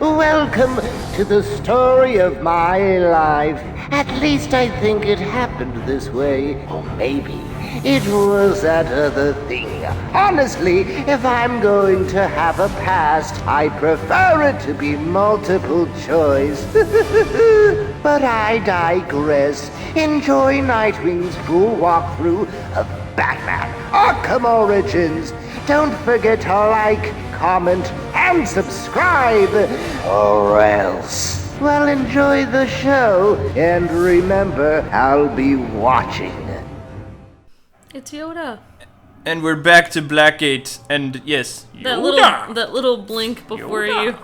Welcome to the story of my life. At least I think it happened this way. Or maybe it was that other thing. Honestly, if I'm going to have a past, I prefer it to be multiple choice. But I digress. Enjoy Nightwing's full walkthrough of Batman Arkham Origins. Don't forget to like, comment, and subscribe, or else. Well, enjoy the show, and remember, I'll be watching. It's Yoda. And we're back to Blackgate, and yes, Yoda! That little blink before Yoda. you.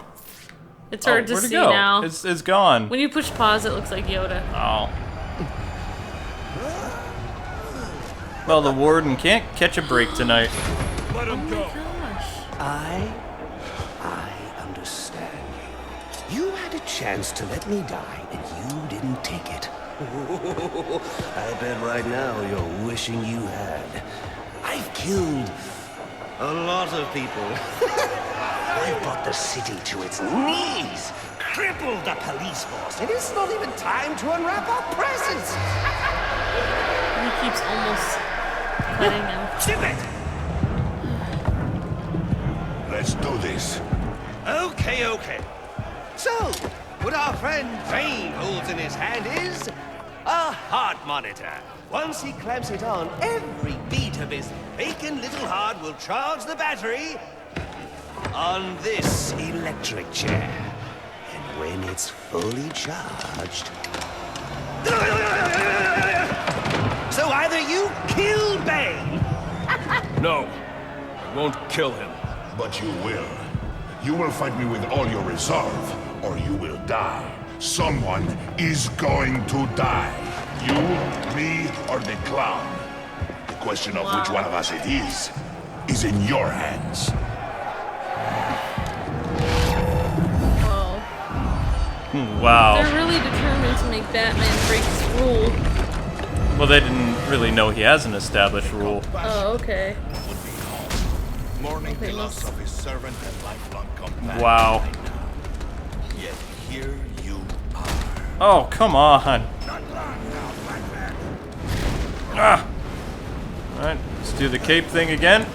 It's hard to where'd it see go? now. It's gone. When you push pause, it looks like Yoda. Oh. Well, the warden can't catch a break tonight. Let him go. Gosh. I understand you. You had a chance to let me die, and you didn't take it. I bet right now you're wishing you had. I've killed a lot of people. I've brought the city to its knees, crippled the police force, and it's not even time to unwrap our presents. He keeps almost cutting him. Chip it! Let's do this. Okay. So, what our friend Bane holds in his hand is a heart monitor. Once he clamps it on, every beat of his bacon little heart will charge the battery on this electric chair. And when it's fully charged... So either you kill Bane... No, I won't kill him. But you will. You will fight me with all your resolve, or you will die. Someone is going to die. You, me, or the clown. The question of which one of us it is in your hands. Whoa. Wow. They're really determined to make Batman break his rule. Well, they didn't really know he has an established rule. Oh, okay. Mourning Okay, the loss let's- of his servant and lifelong companion. Wow. Yet here you are. Oh, come on. Not long now, Batman. Ah. Alright, let's do the cape thing again.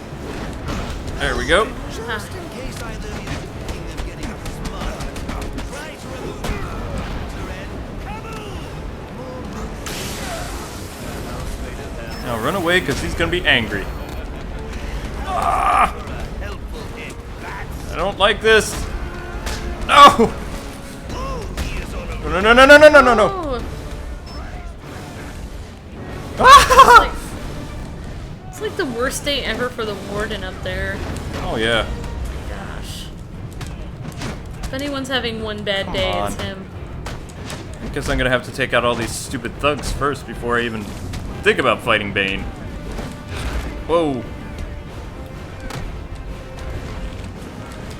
There we go. Just in case either of you is thinking of getting up his mud, try to remove it. Kaboom! Now run away, because he's going to be angry. Ah! I don't like this. No! No. Oh. Ah! It's like the worst day ever for the warden up there. Oh, yeah. Gosh. If anyone's having one bad day, on. it's him. I guess I'm going to have to take out all these stupid thugs first before I even think about fighting Bane. Whoa.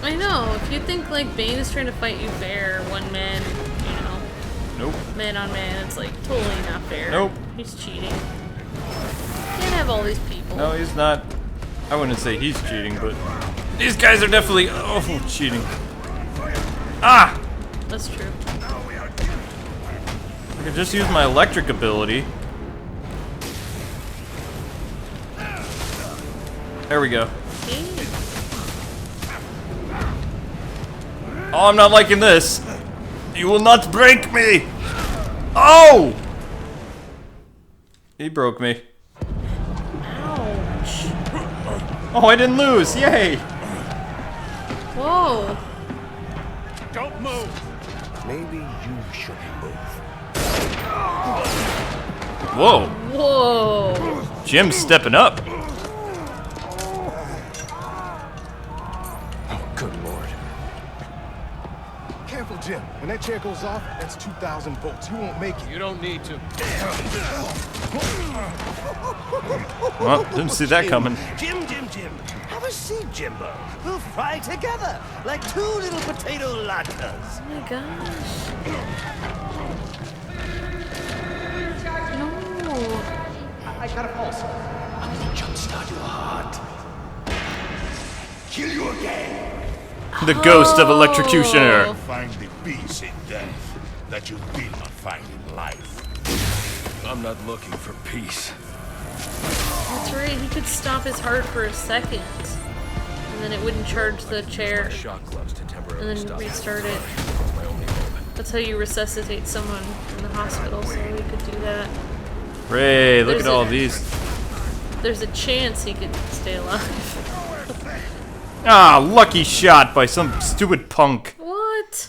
I know, if you think like Bane is trying to fight you fair, one man, you know, Nope. man on man, it's like totally not fair. Nope. He's cheating. Can't have all these people. No, he's not. I wouldn't say he's cheating, but these guys are definitely cheating. Ah! That's true. I could just use my electric ability. There we go. Hey. Oh, I'm not liking this. You will not break me. Oh! He broke me. Ouch. Oh, I didn't lose. Yay! Whoa. Don't move. Maybe you should move. Whoa. Whoa. Jim's stepping up. Oh, good lord. Careful, Jim. When that chair goes off, that's 2,000 volts. You won't make it. You don't need to. Well, didn't see that coming. Jim. Have a seat, Jimbo. We'll fry together like two little potato latkes. Oh my gosh. No. I got a pulse. I'm gonna jumpstart your heart. Kill you again. The ghost of Electrocutioner. Find the peace in death that you did not find in life. I'm not looking for peace. That's right, he could stop his heart for a second. And then it wouldn't charge the chair. Shock gloves to temporarily And then stop restart it. That's my only hope. That's how you resuscitate someone in the hospital, so we could do that. Ray, look There's at all a- these. There's a chance he could stay alive. Ah, lucky shot by some stupid punk. What?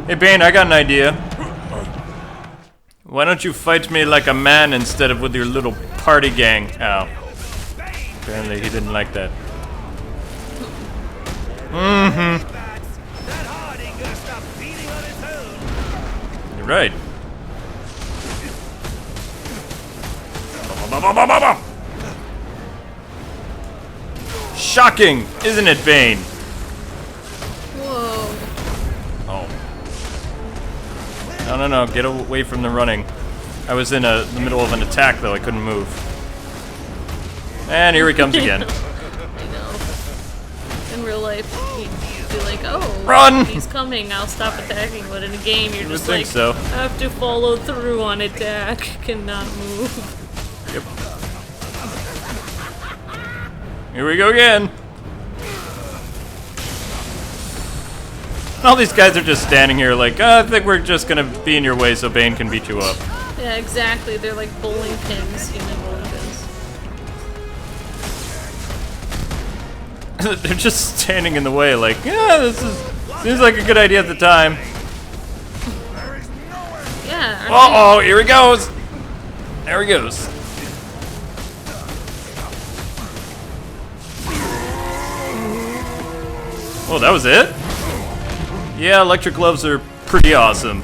Hey Bane, I got an idea. Why don't you fight me like a man instead of with your little party gang? Ow. Apparently he didn't like that. Mm-hmm. You're right. Shocking, isn't it, Bane? Whoa. Oh. No, get away from the running. I was in the middle of an attack, though. I couldn't move. And here he comes again. I know. In real life, he'd be like, oh, Run! he's coming, I'll stop attacking. But in a game, you're You just would like, think so. have to follow through on attack, cannot move. Yep. Here we go again. All these guys are just standing here like, I think we're just gonna be in your way so Bane can beat you up. Yeah, exactly. They're like bowling pins, human bowling pins. They're just standing in the way like, yeah, seems like a good idea at the time. Yeah. Uh-oh, here he goes. There he goes. Oh, that was it? Yeah, electric gloves are pretty awesome.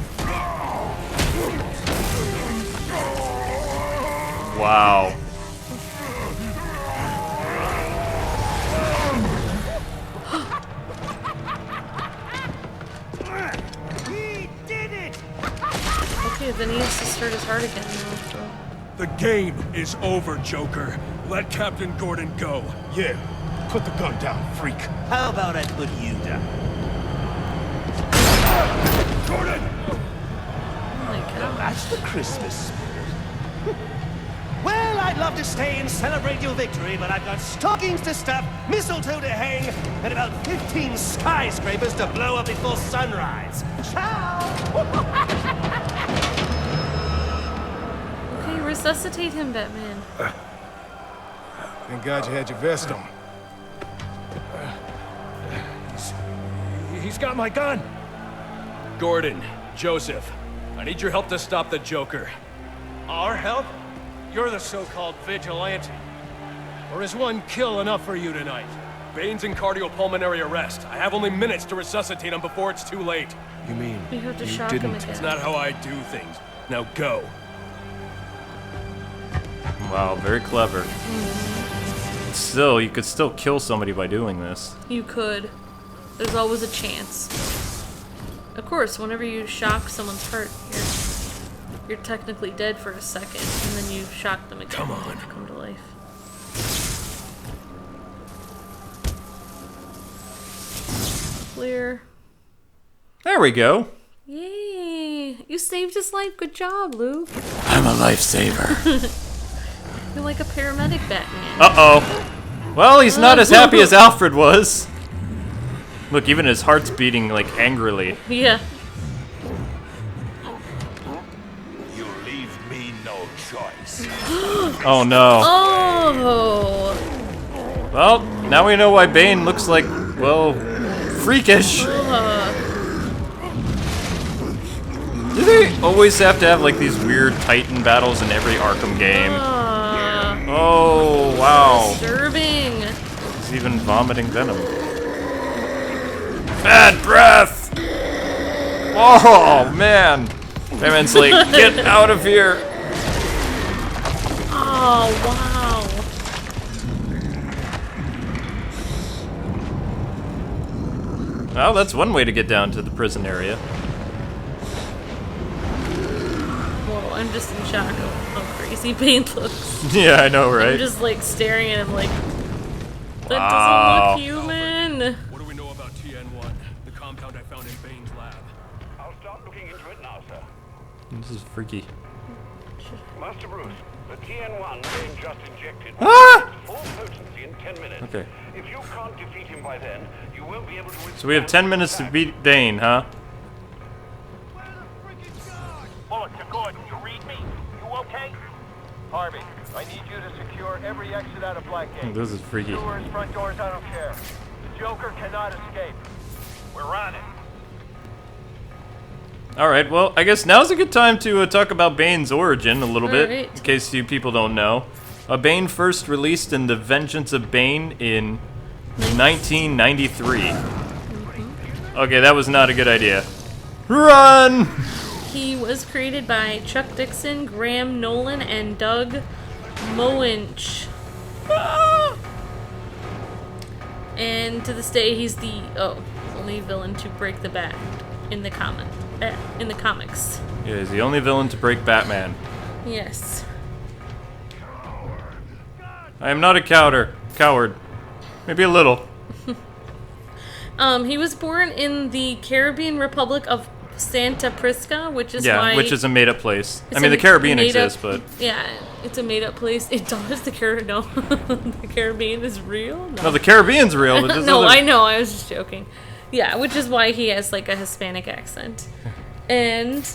Wow. Okay, then he has to start his heart again now. So. The game is over, Joker. Let Captain Gordon go. Yeah, put the gun down, freak. How about I put you down? Gordon! Oh my god. That's the Christmas spirit. Well, I'd love to stay and celebrate your victory, but I've got stockings to stuff, mistletoe to hang, and about 15 skyscrapers to blow up before sunrise. Ciao! Okay, resuscitate him, Batman. Thank God you had your vest on. He's got my gun! Gordon, Joseph, I need your help to stop the Joker. Our help? You're the so-called vigilante. Or is one kill enough for you tonight? Bane's in cardiopulmonary arrest. I have only minutes to resuscitate him before it's too late. You mean We have to shock him it's again. not how I do things. Now go. Wow, very clever. Still, you could still kill somebody by doing this. You could. There's always a chance. Of course, whenever you shock someone's heart, you're technically dead for a second, and then you shock them again. Come on. And come to life. Clear. There we go. Yay! You saved his life. Good job, Luke. I'm a lifesaver. You're like a paramedic, Batman. Uh-oh. Well, he's not as happy as Alfred was. Look, even his heart's beating, like, angrily. Yeah. You leave me no choice. Oh, no. Oh! Well, now we know why Bane looks like, well, freakish. Do they always have to have, like, these weird Titan battles in every Arkham game? Oh, wow. Disturbing. He's even vomiting venom. Bad breath! Oh, man. Batman's like, get out of here. Oh, wow. Well, that's one way to get down to the prison area. Whoa, I'm just in shock of how crazy Bane looks. Yeah, I know, right? I'm just like staring at him like, That doesn't look human. What do we know about TN1, the compound I found in Bane's lab? I'll start looking into it now, sir. This is freaky. Master Bruce, the TN1 Bane just injected Ah! full potency in 10 minutes. Okay. If you can't defeat him by then, you won't be able to withstand So we have 10 minutes to beat Bane, huh? Bullock to Gordon, you read me? You okay? Harvey, I need you to secure every exit out of Blackgate. This is freaky. Doors, front doors, I don't care. The Joker cannot escape. We're on it. Alright, well, I guess now's a good time to talk about Bane's origin a little bit, Alright. in case you people don't know. Bane first released in The Vengeance of Bane in 1993. Okay, that was not a good idea. Run! He was created by Chuck Dixon, Graham Nolan, and Doug Moench. And to this day, he's the only villain to break the bat in the comics. Yeah, he's the only villain to break Batman. Yes. I am not a coward. Maybe a little. He was born in the Caribbean Republic of Santa Prisca, which is why... Yeah, which is a made-up place. I it's mean, a the Caribbean made-up- exists, but... Yeah, it's a made-up place. It does. The Caribbean is real? No, the Caribbean's real, but this No, other... I know. I was just joking. Yeah, which is why he has, like, a Hispanic accent. And,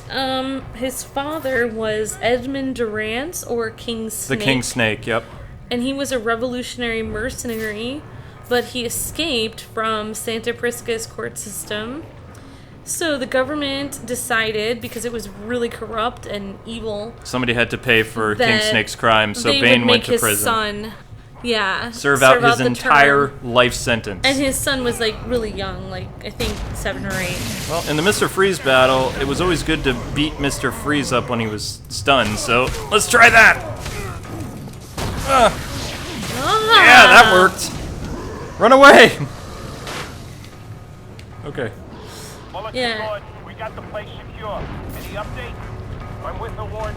his father was Edmund Durance, or King Snake. The King Snake, yep. And he was a revolutionary mercenary, but he escaped from Santa Prisca's court system. So the government decided, because it was really corrupt and evil, Somebody had to pay for King that Snake's crime, so they Bane would went make to his prison. son, Serve out his the entire term. life sentence. And his son was like really young, like I think 7 or 8. Well, in the Mr. Freeze battle, it was always good to beat Mr. Freeze up when he was stunned, so let's try that! Yeah, that worked! Run away! Okay. Bullock Yeah. to Gordon, we got the place secure. Any update? I'm with the warden.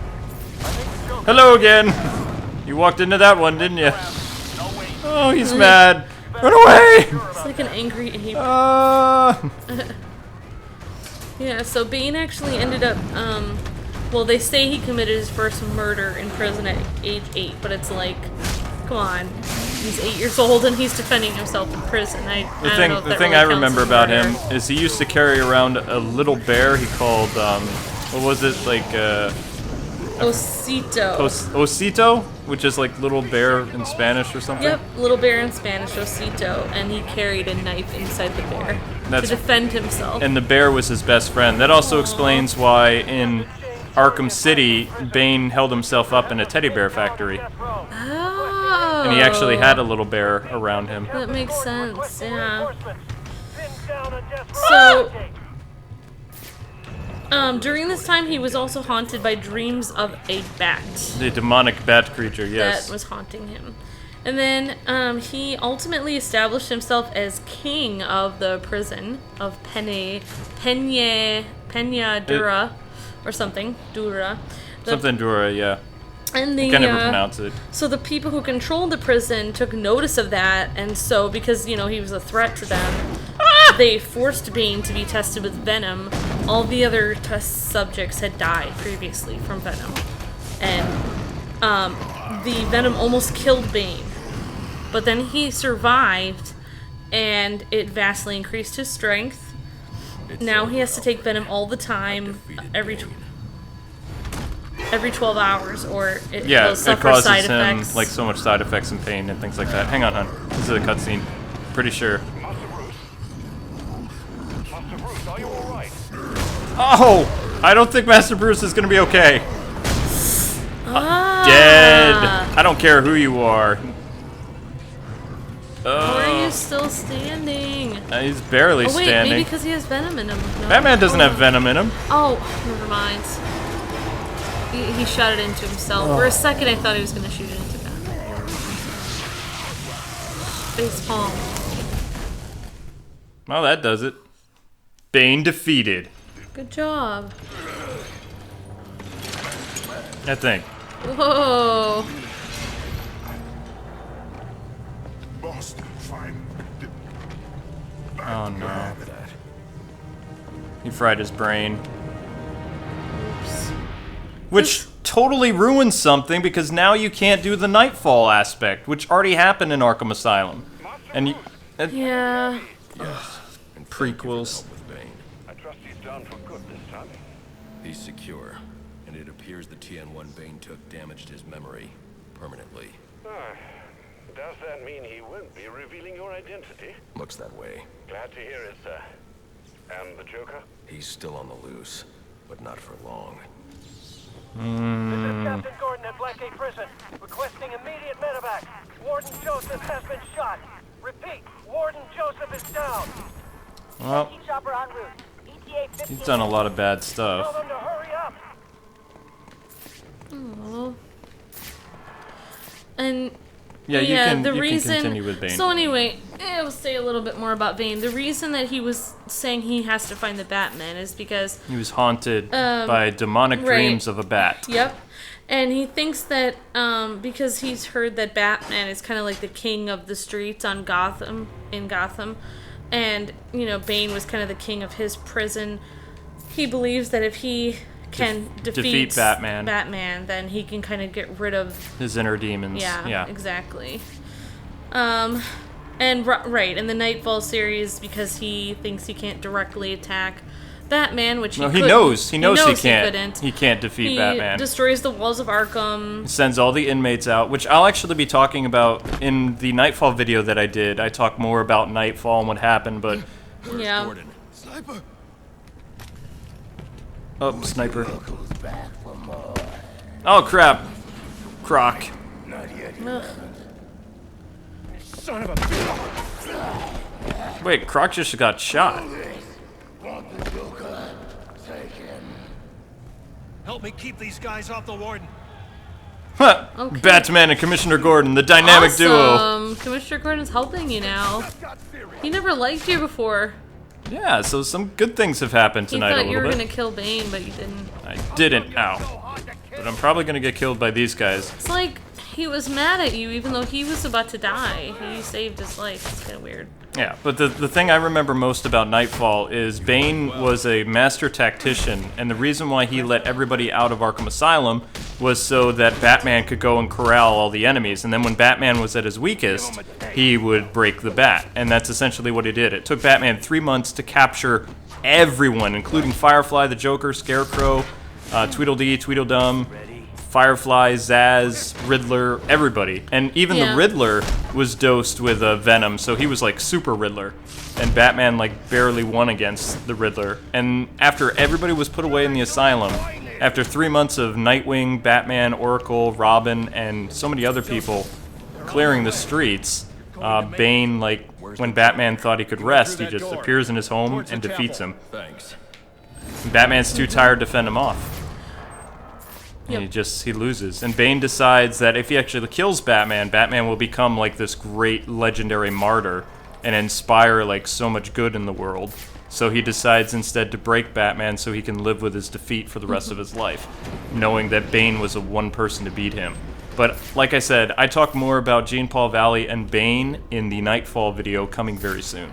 I think the Joker... Hello again! You walked into that one, didn't you? No, wait. Oh, he's mad! Run away! It's like an angry ape. Yeah, so Bane actually ended up, well, they say he committed his first murder in prison at age 8, but it's like, come on, he's 8 years old and he's defending himself in prison. I don't know if The that thing really I counts remember as about murder. him is he used to carry around a little bear he called, what was it, like, Osito. Osito? Which is like little bear in Spanish or something? Yep, little bear in Spanish, Osito, and he carried a knife inside the bear That's- to defend himself. And the bear was his best friend. That also explains why in Arkham City, Bane held himself up in a teddy bear factory. Oh, And he actually had a little bear around him. that makes sense, yeah. Pin down a death So, during this time, he was also haunted by dreams of a bat The demonic bat creature, yes. that was haunting him. And then he ultimately established himself as king of the prison of Peñadura, or something, Dura. Something Dura, yeah. And I can never pronounce it. So the people who controlled the prison took notice of that, and so because he was a threat to them, they forced Bane to be tested with venom. All the other test subjects had died previously from venom, and the venom almost killed Bane. But then he survived, and it vastly increased his strength. Now he has to take venom all the time, every 12 hours, or Yeah, he'll it suffer causes side him effects. like so much side effects and pain and things like that. Hang on, hon. This is a cutscene. Pretty sure. Master Bruce, are you alright? Oh! I don't think Master Bruce is gonna be okay. Ah. Dead. I don't care who you are. Why are you still standing? He's barely Oh wait, standing. maybe because he has venom in him. No. Batman doesn't have venom in him. Oh, never mind. He shot it into himself. For a second, I thought he was going to shoot it into Batman. Face palm. Well, that does it. Bane defeated. Good job. I think. Whoa. Boston, find the Oh no. He fried his brain. Which totally ruins something because now you can't do the Nightfall aspect, which already happened in Arkham Asylum. And Yeah. And prequels. with Bane. I trust he's done for good this time. He's secure, and it appears the TN1 Bane took damaged his memory permanently. Does that mean he won't be revealing your identity? Looks that way. Glad to hear it, sir. And the Joker? He's still on the loose, but not for long. This is Captain Gordon at Blackgate Prison, requesting immediate medevac. Warden Joseph has been shot. Repeat, Warden Joseph is down. Well, Chopper en route. ETA 15. he's done a lot of bad Tell stuff. them to hurry up. Oh. And Yeah, you yeah, can the you reason. can continue with Bane. So anyway, I'll say a little bit more about Bane. The reason that he was saying he has to find the Batman is because He was haunted by demonic dreams of a bat. Yep. And he thinks that because he's heard that Batman is kind of like the king of the streets in Gotham, and you know Bane was kind of the king of his prison. He believes that if he can defeat Batman, then he can kind of get rid of His inner demons. yeah. exactly. And right in the Nightfall series, because he thinks he can't directly attack Batman, which No, he he knows he couldn't. can't. He can't defeat He Batman. destroys the walls of Arkham. Sends all the inmates out, which I'll actually be talking about in the Nightfall video that I did. I talk more about Nightfall and what happened, but Yeah. Gordon. Sniper! oh, sniper. Oh crap, Croc. Ugh. Son of a bitch! Wait, Croc just got shot. Help me keep these guys off the Warden. Huh. Okay. Batman and Commissioner Gordon, the dynamic duo. Awesome. Commissioner Gordon's helping you now. He never liked you before. Yeah, so some good things have happened He tonight a thought you little were bit. gonna kill Bane, but you didn't. I didn't. Ow. But I'm probably gonna get killed by these guys. It's like he was mad at you, even though he was about to die. He saved his life. It's kind of weird. Yeah, but the thing I remember most about Nightfall is Bane was a master tactician, and the reason why he let everybody out of Arkham Asylum was so that Batman could go and corral all the enemies, and then when Batman was at his weakest, he would break the bat, and that's essentially what he did. It took Batman 3 months to capture everyone, including Firefly, the Joker, Scarecrow, Tweedledee, Tweedledum, Firefly, Zaz, Riddler, everybody. And even the Yeah. Riddler was dosed with Venom, so he was like super Riddler. And Batman like barely won against the Riddler. And after everybody was put away in the asylum, after 3 months of Nightwing, Batman, Oracle, Robin, and so many other people clearing the streets, Bane, like, when Batman thought he could rest, he just appears in his home and defeats him. Thanks. And Batman's too tired to fend him off. And Yep. he loses. And Bane decides that if he actually kills Batman, Batman will become like this great legendary martyr and inspire like so much good in the world. So he decides instead to break Batman so he can live with his defeat for the rest of his life, knowing that Bane was the one person to beat him. But like I said, I talk more about Jean Paul Valley and Bane in the Nightfall video coming very soon.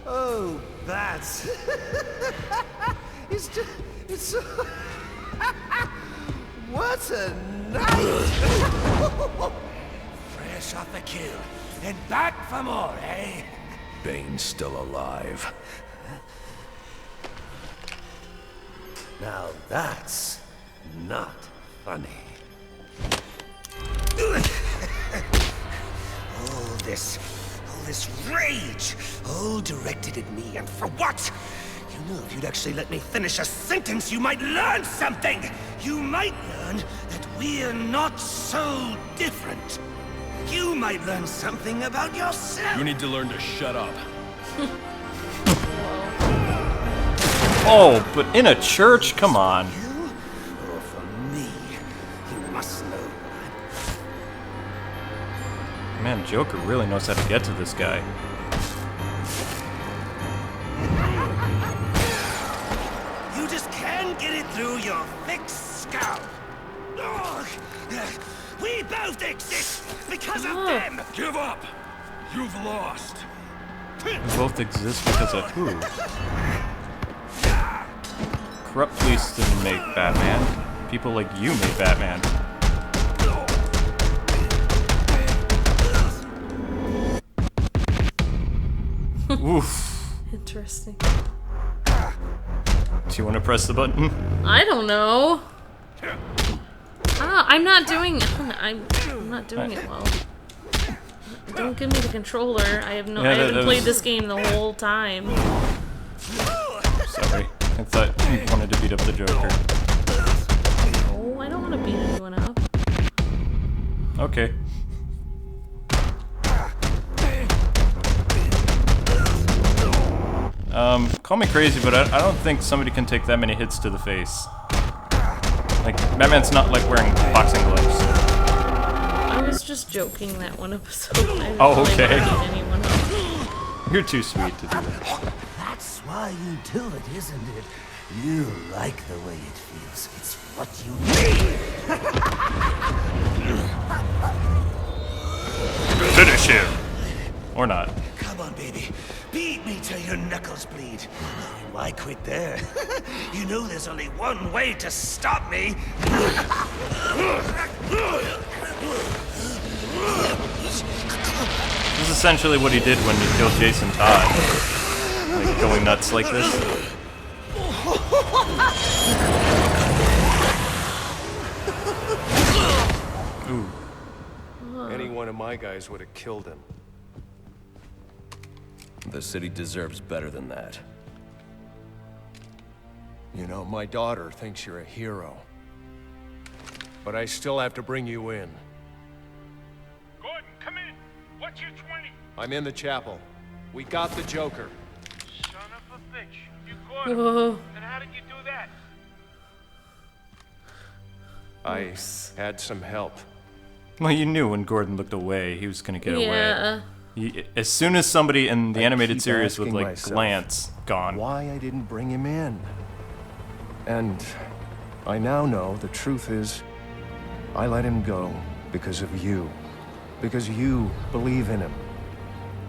Oh, bats. it's so... What a night! Fresh off the kill, and back for more, eh? Bane's still alive. Now that's not funny. All this rage, all directed at me, and for what? You know, if you'd actually let me finish a sentence, you might learn something! You might learn that we're not so different. You might learn something about yourself! You need to learn to shut up. Oh, but in a church? Come on. You? Or for me? You must know. Man, Joker really knows how to get to this guy. get it through your thick skull. Ugh. We both exist because of them. Give up! You've lost. We both exist because of who? Corrupt police didn't make Batman. People like you made Batman. Oof. Interesting. Do you want to press the button? I don't know. I'm not doing. I'm not doing it well. Don't give me the controller. I have no. Yeah, I haven't played was... this game the whole time. Sorry, I thought you wanted to beat up the Joker. No, I don't want to beat anyone up. Okay. Call me crazy, but I don't think somebody can take that many hits to the face. Like, Batman's not like wearing boxing gloves. I was just joking that one episode. I didn't Oh, really okay. wanna beat anyone up. You're too sweet to do that. That's why you do it, isn't it? You like the way it feels. It's what you need. Finish him! Or not. Come on, baby. Beat me till your knuckles bleed. Why quit there? You know there's only one way to stop me. This is essentially what he did when he killed Jason Todd. Like, going nuts like this. Ooh. Any one of my guys would have killed him. The city deserves better than that. You know, my daughter thinks you're a hero. But I still have to bring you in. Gordon, come in. What's your 20? I'm in the chapel. We got the Joker. Son of a bitch. You caught him. Whoa. And how did you do that? I had some help. Well, you knew when Gordon looked away, he was gonna get away. Yeah. As soon as somebody in the I animated keep series with, asking like, myself, glance gone. why I didn't bring him in. And I now know the truth is, I let him go because of you. Because you believe in him.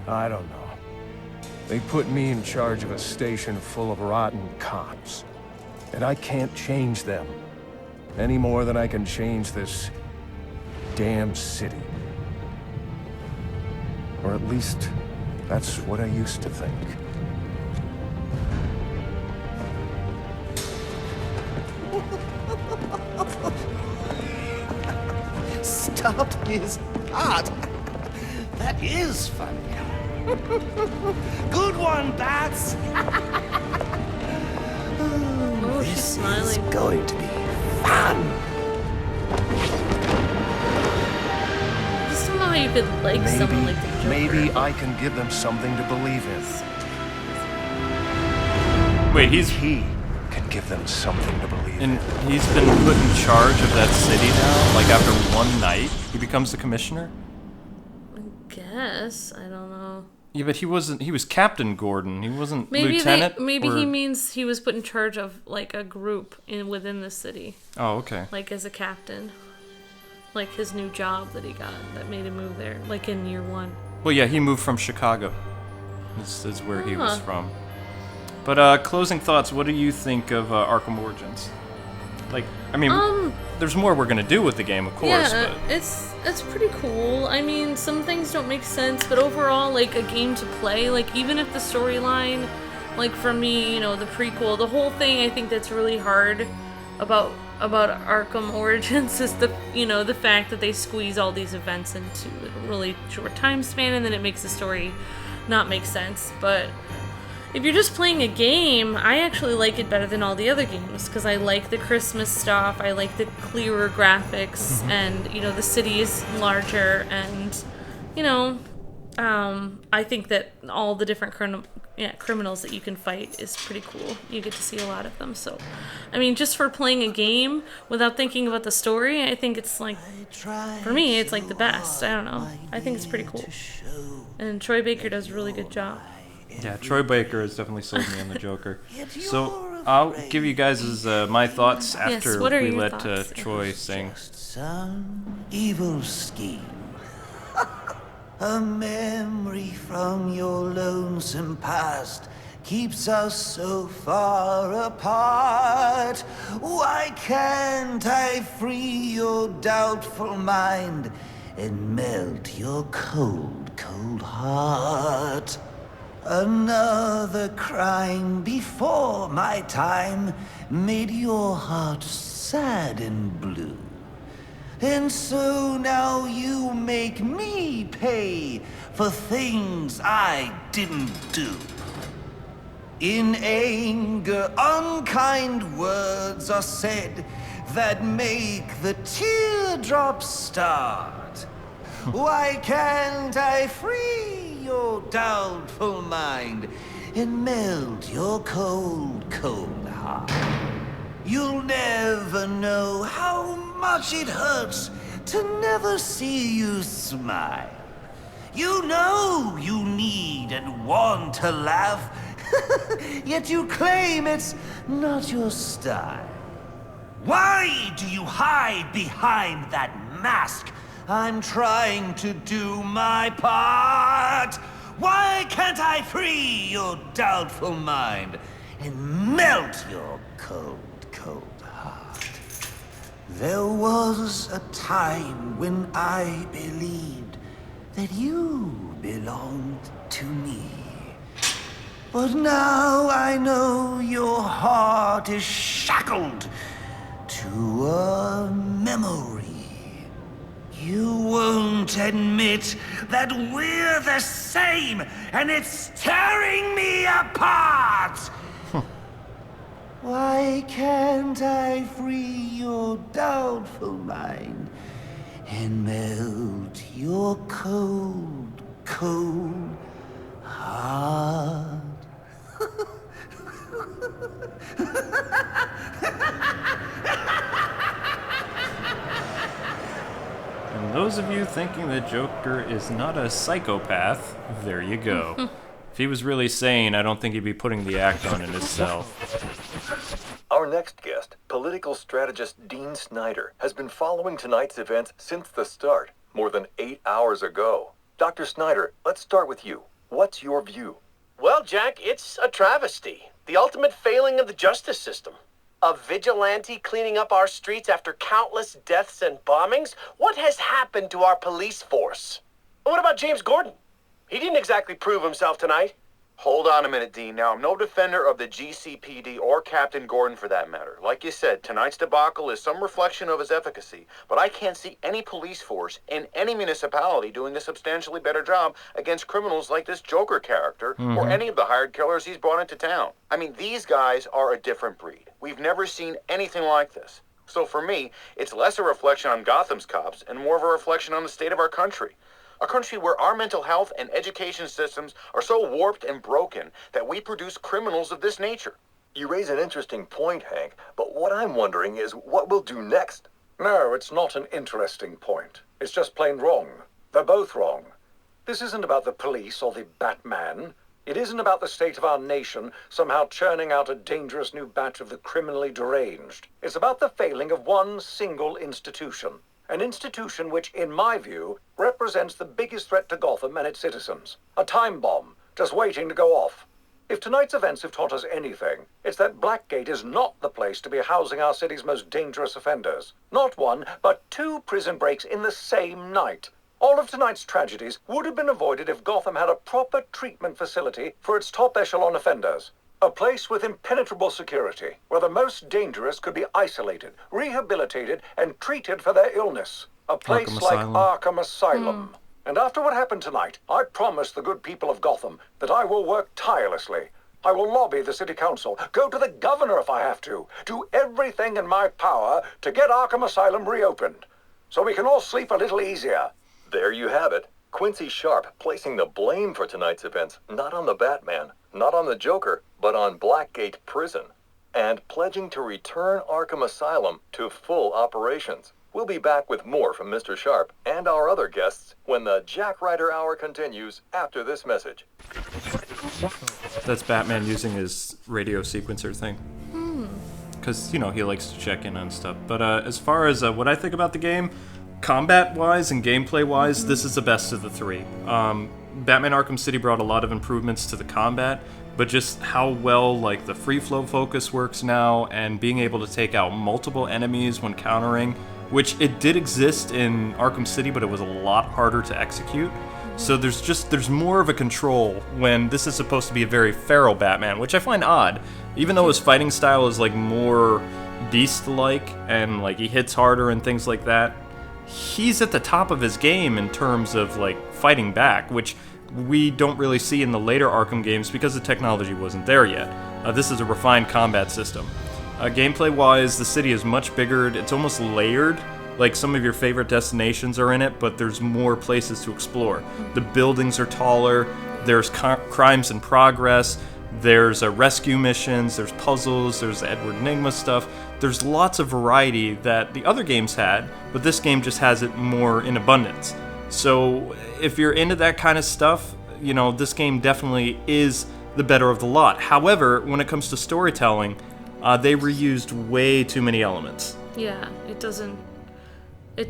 I don't know. They put me in charge of a station full of rotten cops. And I can't change them. Any more than I can change this damn city. Or at least, that's what I used to think. Stop his heart. That is funny. Good one, Bats. Oh, she's This is smiling. going to be fun. I just don't know how you could like someone like the Joker. Maybe I can give them something to believe in. Wait, He can give them something to believe in. and he's been put in charge of that city now? Like, after one night, he becomes the commissioner? I guess. I don't know. Yeah, but he was Captain Gordon. He wasn't Maybe Lieutenant? maybe or... he means he was put in charge of like a group within the city, Oh, okay. like as a captain. Like his new job that he got that made him move there, like in year 1. Well, yeah, he moved from Chicago. This is where he was Huh. from. But, closing thoughts, what do you think of Arkham Origins? Like, I mean, there's more we're gonna do with the game, of course, Yeah, but... it's pretty cool. I mean, some things don't make sense, but overall, like, a game to play, like, even if the storyline, like, for me, you know, the prequel, the whole thing, I think that's really hard about Arkham Origins is the fact that they squeeze all these events into a really short time span, and then it makes the story not make sense, but... If you're just playing a game, I actually like it better than all the other games because I like the Christmas stuff, I like the clearer graphics, and, you know, the city is larger, and, you know, I think that all the different criminals that you can fight is pretty cool. You get to see a lot of them, so, I mean, just for playing a game without thinking about the story, I think it's, like, for me, it's, like, the best. I don't know. I think it's pretty cool. And Troy Baker does a really good job. Yeah, Troy Baker has definitely sold me on the Joker. So I'll give you guys my thoughts after what are we your let thoughts? Troy sing. Some evil scheme. A memory from your lonesome past keeps us so far apart. Why can't I free your doubtful mind and melt your cold, cold heart? Another crime before my time made your heart sad and blue. And so now you make me pay for things I didn't do. In anger, unkind words are said that make the teardrops start. Why can't I free your doubtful mind and melt your cold, cold heart? You'll never know how much it hurts to never see you smile. You know you need and want to laugh, yet you claim it's not your style. Why do you hide behind that mask? I'm trying to do my part. Why can't I free your doubtful mind and melt your cold, cold heart? There was a time when I believed that you belonged to me. But now I know your heart is shackled to a memory. You won't admit that we're the same, and it's tearing me apart! Why can't I free your doubtful mind and melt your cold, cold heart? And those of you thinking the Joker is not a psychopath, there you go. If he was really sane, I don't think he'd be putting the act on in his cell. Our next guest, political strategist Dean Schneider, has been following tonight's events since the start, more than 8 hours ago. Dr. Schneider, let's start with you. What's your view? Well, Jack, it's a travesty. The ultimate failing of the justice system. A vigilante cleaning up our streets after countless deaths and bombings? What has happened to our police force? What about James Gordon? He didn't exactly prove himself tonight. Hold on a minute, Dean. Now, I'm no defender of the GCPD or Captain Gordon for that matter. Like you said, tonight's debacle is some reflection of his efficacy, but I can't see any police force in any municipality doing a substantially better job against criminals like this Joker character or any of the hired killers he's brought into town. I mean, these guys are a different breed. We've never seen anything like this. So for me, it's less a reflection on Gotham's cops and more of a reflection on the state of our country. A country where our mental health and education systems are so warped and broken that we produce criminals of this nature. You raise an interesting point, Hank, but what I'm wondering is what we'll do next. No, it's not an interesting point. It's just plain wrong. They're both wrong. This isn't about the police or the Batman. It isn't about the state of our nation somehow churning out a dangerous new batch of the criminally deranged. It's about the failing of one single institution. An institution which, in my view, represents the biggest threat to Gotham and its citizens. A time bomb, just waiting to go off. If tonight's events have taught us anything, it's that Blackgate is not the place to be housing our city's most dangerous offenders. Not one, but 2 prison breaks in the same night. All of tonight's tragedies would have been avoided if Gotham had a proper treatment facility for its top echelon offenders. A place with impenetrable security, where the most dangerous could be isolated, rehabilitated, and treated for their illness. A place like Arkham Asylum. And after what happened tonight, I promise the good people of Gotham that I will work tirelessly. I will lobby the city council, go to the governor if I have to, do everything in my power to get Arkham Asylum reopened, so we can all sleep a little easier. There you have it. Quincy Sharp placing the blame for tonight's events not on the Batman, not on the Joker, but on Blackgate Prison, and pledging to return Arkham Asylum to full operations. We'll be back with more from Mr. Sharp and our other guests when the Jack Ryder Hour continues after this message. That's Batman using his radio sequencer thing. Because, you know, he likes to check in on stuff. But as far as what I think about the game, combat-wise and gameplay-wise, this is the best of the three. Batman Arkham City brought a lot of improvements to the combat, but just how well, like, the free-flow focus works now, and being able to take out multiple enemies when countering, which it did exist in Arkham City, but it was a lot harder to execute. So there's more of a control when this is supposed to be a very feral Batman, which I find odd. Even though his fighting style is like more beast-like and like he hits harder and things like that, he's at the top of his game in terms of like fighting back, which we don't really see in the later Arkham games because the technology wasn't there yet. This is a refined combat system. Gameplay-wise, the city is much bigger. It's almost layered. Like, some of your favorite destinations are in it, but there's more places to explore. The buildings are taller, there's crimes in progress, there's rescue missions, there's puzzles, there's the Edward Nygma stuff. There's lots of variety that the other games had, but this game just has it more in abundance. So, if you're into that kind of stuff, you know, this game definitely is the better of the lot. However, when it comes to storytelling, they reused way too many elements. Yeah, it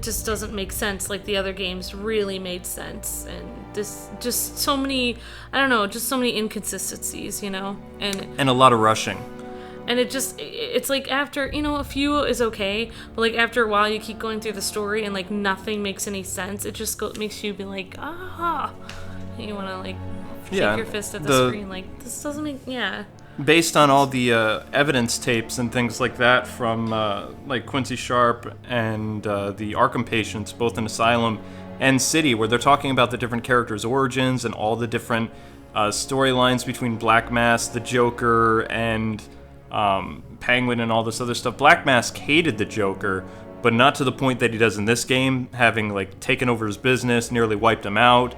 just doesn't make sense like the other games really made sense, and this just so many, I don't know, just so many inconsistencies, you know, and a lot of rushing. And it's like after, you know, a few is okay, but like after a while you keep going through the story and like nothing makes any sense. It just makes you be like, and you want to like shake your fist at the screen like, this doesn't make, Based on all the evidence tapes and things like that from like Quincy Sharp and the Arkham patients, both in Asylum and City, where they're talking about the different characters' origins and all the different storylines between Black Mask, the Joker, and Penguin and all this other stuff. Black Mask hated the Joker, but not to the point that he does in this game, having like taken over his business, nearly wiped him out,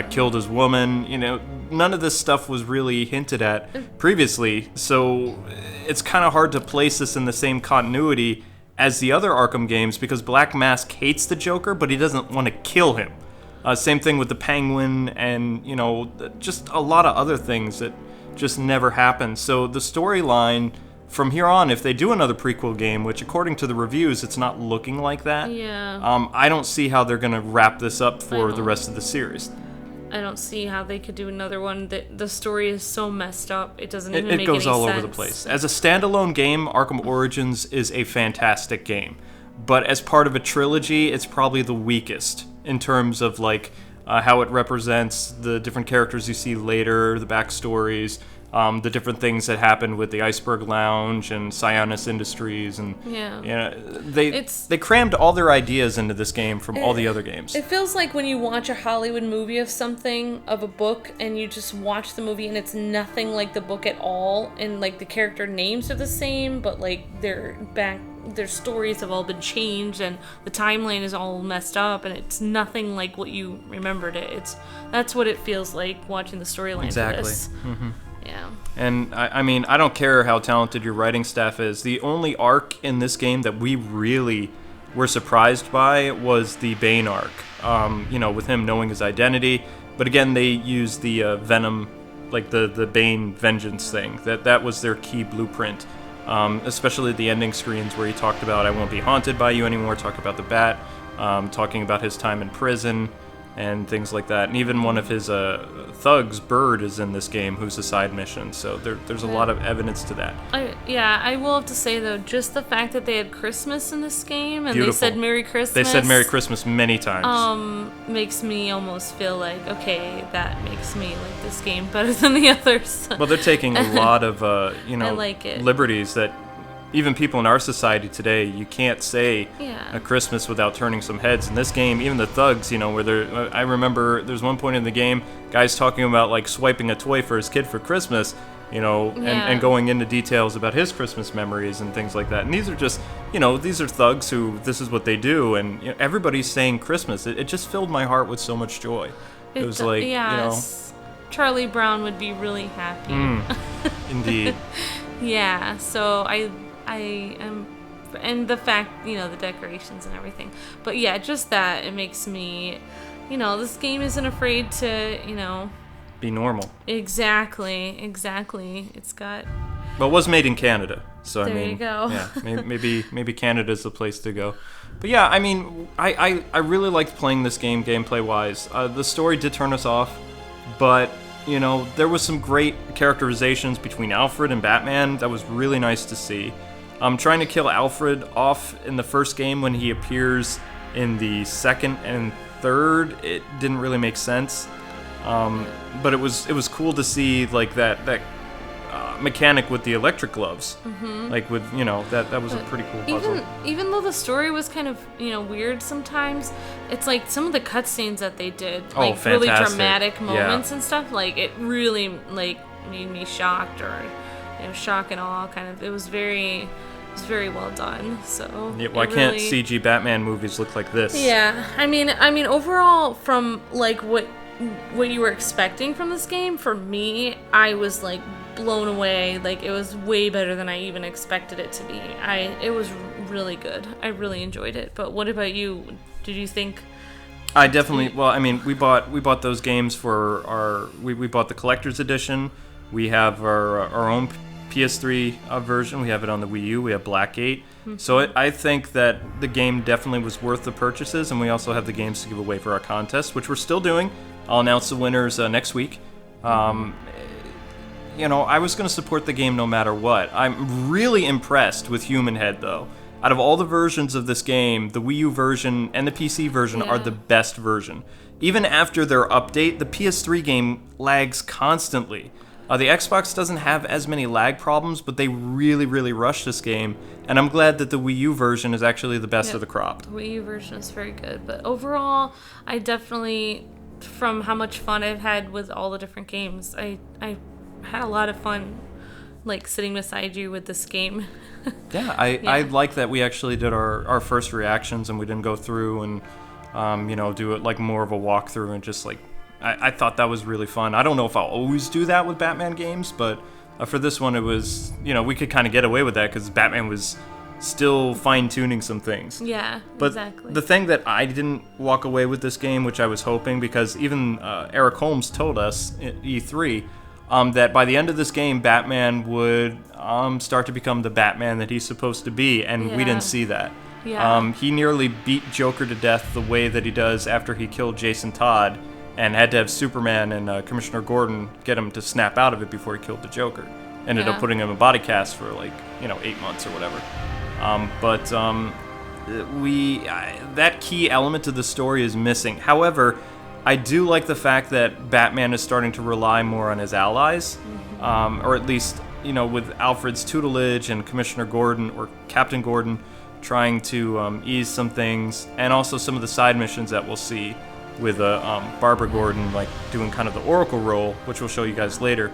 killed his woman. You know, none of this stuff was really hinted at previously, so it's kind of hard to place this in the same continuity as the other Arkham games, because Black Mask hates the Joker, but he doesn't want to kill him. Same thing with the Penguin, and, you know, just a lot of other things that just never happened. So the storyline from here on, if they do another prequel game, which according to the reviews, it's not looking like that. Yeah. I don't see how they're going to wrap this up for the rest of the series. I don't see how they could do another one. The story is so messed up, it doesn't even make any sense. It goes all over the place. As a standalone game, Arkham Origins is a fantastic game. But as part of a trilogy, it's probably the weakest in terms of like how it represents the different characters you see later, the backstories, the different things that happened with the Iceberg Lounge and Sionis Industries, and they crammed all their ideas into this game from all the other games. It feels like when you watch a Hollywood movie of something, of a book, and you just watch the movie and it's nothing like the book at all, and like the character names are the same, but like their stories have all been changed and the timeline is all messed up and it's nothing like what you remembered it. That's what it feels like watching the storyline for this. Mm-hmm. Yeah. And I mean, I don't care how talented your writing staff is. The only arc in this game that we really were surprised by was the Bane arc. You know, with him knowing his identity. But again, they used the Venom, like the Bane vengeance thing. That was their key blueprint. Especially the ending screens where he talked about, I won't be haunted by you anymore, talk about the Bat, talking about his time in prison, and things like that. And even one of his thugs, Bird, is in this game, who's a side mission. So there's a lot of evidence to that. I will have to say, though, just the fact that they had Christmas in this game, and Beautiful. they said Merry Christmas. They said Merry Christmas many times. Makes me almost feel like, okay, that makes me like this game better than the others. Well, they're taking a lot of, I like it. liberties that even people in our society today, you can't say Yeah. a Christmas without turning some heads. In this game, even the thugs, you know, where I remember there's one point in the game, guys talking about like swiping a toy for his kid for Christmas, you know, and going into details about his Christmas memories and things like that. And these are just, you know, these are thugs who, this is what they do, and you know, everybody's saying Christmas. It just filled my heart with so much joy. It was like, you know, Charlie Brown would be really happy. Indeed. Yeah, so I am, and the fact, you know, the decorations and everything. But yeah, just that, it makes me, you know, this game isn't afraid to, you know, be normal. Exactly. It's got... Well, it was made in Canada, so there I mean, you go. yeah, maybe Canada's the place to go. But yeah, I mean, I really liked playing this game gameplay-wise. The story did turn us off, but you know, there was some great characterizations between Alfred and Batman that was really nice to see. Trying to kill Alfred off in the first game when he appears in the second and third, it didn't really make sense. But it was cool to see like that mechanic with the electric gloves, like with that was a pretty cool puzzle. Even though the story was kind of weird sometimes, it's like some of the cutscenes that they did, like really dramatic moments and stuff. Like it really like made me shocked or shock and awe. Kind of, it was very well done. So yeah, why can't CG Batman movies look like this? Yeah, I mean overall, from like what you were expecting from this game, for me, I was like blown away. Like it was way better than I even expected it to be. It was really good. I really enjoyed it. But what about you? Did you think? I definitely. Well, I mean, we bought those games for we bought the collector's edition. We have our own PS3 version. We have it on the Wii U. We have Blackgate. So I think that the game definitely was worth the purchases, and we also have the games to give away for our contest, which we're still doing. I'll announce the winners next week. I was going to support the game no matter what. I'm really impressed with Human Head, though. Out of all the versions of this game, the Wii U version and the PC version are the best version. Even after their update, the PS3 game lags constantly. The Xbox doesn't have as many lag problems, but they really, really rushed this game, and I'm glad that the Wii U version is actually the best of the crop. The Wii U version is very good, but overall, I definitely, from how much fun I've had with all the different games, I had a lot of fun, like, sitting beside you with this game. I like that we actually did our first reactions, and we didn't go through and, do it like more of a walkthrough and just like, I thought that was really fun. I don't know if I'll always do that with Batman games, but for this one it was, we could kind of get away with that because Batman was still fine-tuning some things. Yeah, but exactly. The thing that I didn't walk away with this game, which I was hoping, because even Eric Holmes told us at E3 that by the end of this game, Batman would start to become the Batman that he's supposed to be, and we didn't see that. Yeah. He nearly beat Joker to death the way that he does after he killed Jason Todd, and had to have Superman and Commissioner Gordon get him to snap out of it before he killed the Joker. Ended up putting him in a body cast for 8 months or whatever. That key element of the story is missing. However, I do like the fact that Batman is starting to rely more on his allies, or at least, with Alfred's tutelage and Commissioner Gordon or Captain Gordon trying to ease some things, and also some of the side missions that we'll see with Barbara Gordon like doing kind of the Oracle role, which we'll show you guys later.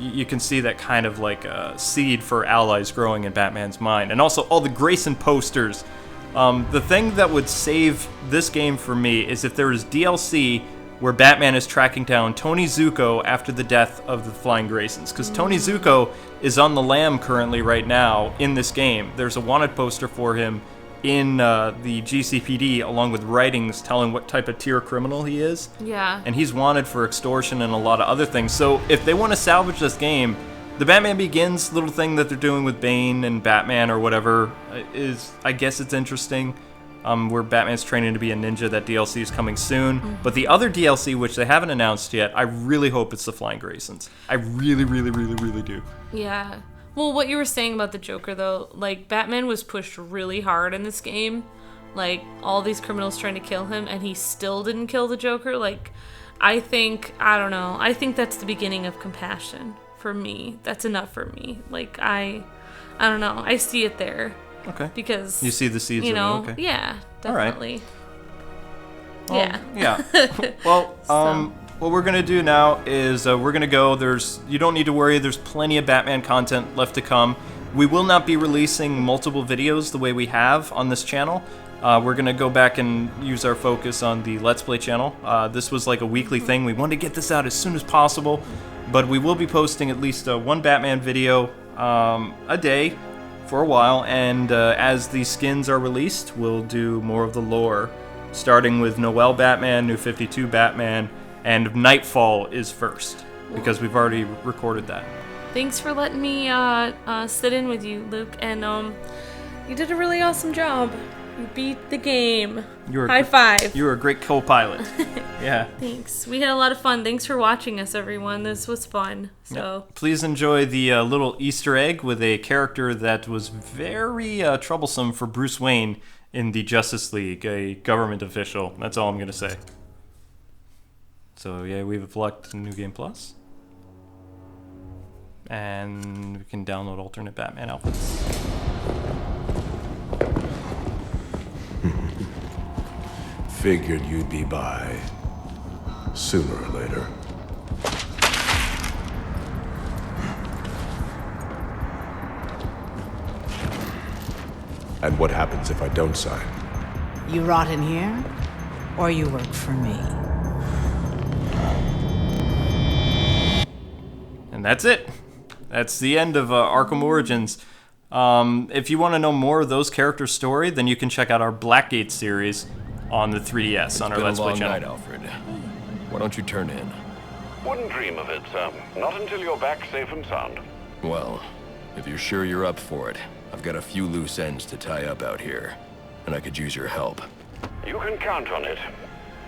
You can see that kind of like a seed for allies growing in Batman's mind. And also all the Grayson posters. The thing that would save this game for me is if there is DLC where Batman is tracking down Tony Zuko after the death of the Flying Graysons. Because Tony Zuko is on the lam currently right now in this game. There's a wanted poster for him in the GCPD, along with writings telling what type of tier criminal he is. Yeah. And he's wanted for extortion and a lot of other things. So if they want to salvage this game, the Batman Begins little thing that they're doing with Bane and Batman or whatever is, I guess it's interesting. Where Batman's training to be a ninja, that DLC is coming soon. But the other DLC, which they haven't announced yet, I really hope it's the Flying Graysons. I really, really, really, really do. Yeah. Well, what you were saying about the Joker, though, like, Batman was pushed really hard in this game. Like, all these criminals trying to kill him, and he still didn't kill the Joker. Like, I think that's the beginning of compassion for me. That's enough for me. Like, I don't know. I see it there. Okay. Because, you see the seeds of it, okay. Yeah, definitely. All right. Yeah. Well, what we're going to do now is we're going to go, you don't need to worry, there's plenty of Batman content left to come. We will not be releasing multiple videos the way we have on this channel. We're going to go back and use our focus on the Let's Play channel. This was like a weekly thing. We wanted to get this out as soon as possible, but we will be posting at least one Batman video a day for a while, and as the skins are released, we'll do more of the lore, starting with Noel Batman, New 52 Batman, and Nightfall is first, because we've already recorded that. Thanks for letting me sit in with you, Luke, and you did a really awesome job. You beat the game. High five. You were a great co-pilot. Yeah. Thanks. We had a lot of fun. Thanks for watching us, everyone. This was fun. So Please enjoy the little Easter egg with a character that was very troublesome for Bruce Wayne in the Justice League, a government official. That's all I'm going to say. So yeah, we've locked New Game Plus. And we can download alternate Batman outfits. Figured you'd be by sooner or later. And what happens if I don't sign? You rot in here, or you work for me. And that's it. That's the end of Arkham Origins. If you want to know more of those characters' story, then you can check out our Blackgate series on the 3DS on our Let's Play channel. Night, Alfred. Why don't you turn in? Wouldn't dream of it, sir. Not until you're back safe and sound. Well, if you're sure you're up for it, I've got a few loose ends to tie up out here, and I could use your help. You can count on it.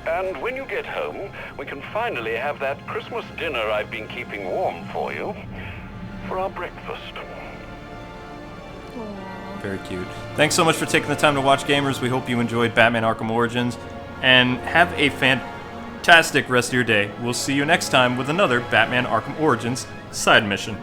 And when you get home, we can finally have that Christmas dinner I've been keeping warm for you for our breakfast. Very cute. Thanks so much for taking the time to watch, gamers. We hope you enjoyed Batman Arkham Origins, and have a fantastic rest of your day. We'll see you next time with another Batman Arkham Origins side mission.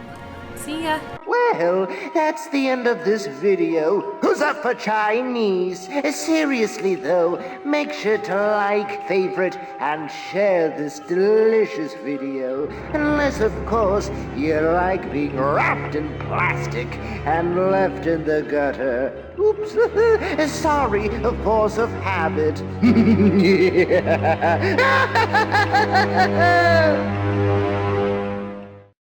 see ya. Well, that's the end of this video. Who's up for Chinese? Seriously though, make sure to like, favorite, and share this delicious video. Unless, of course, you like being wrapped in plastic and left in the gutter. Oops, sorry, a force of habit.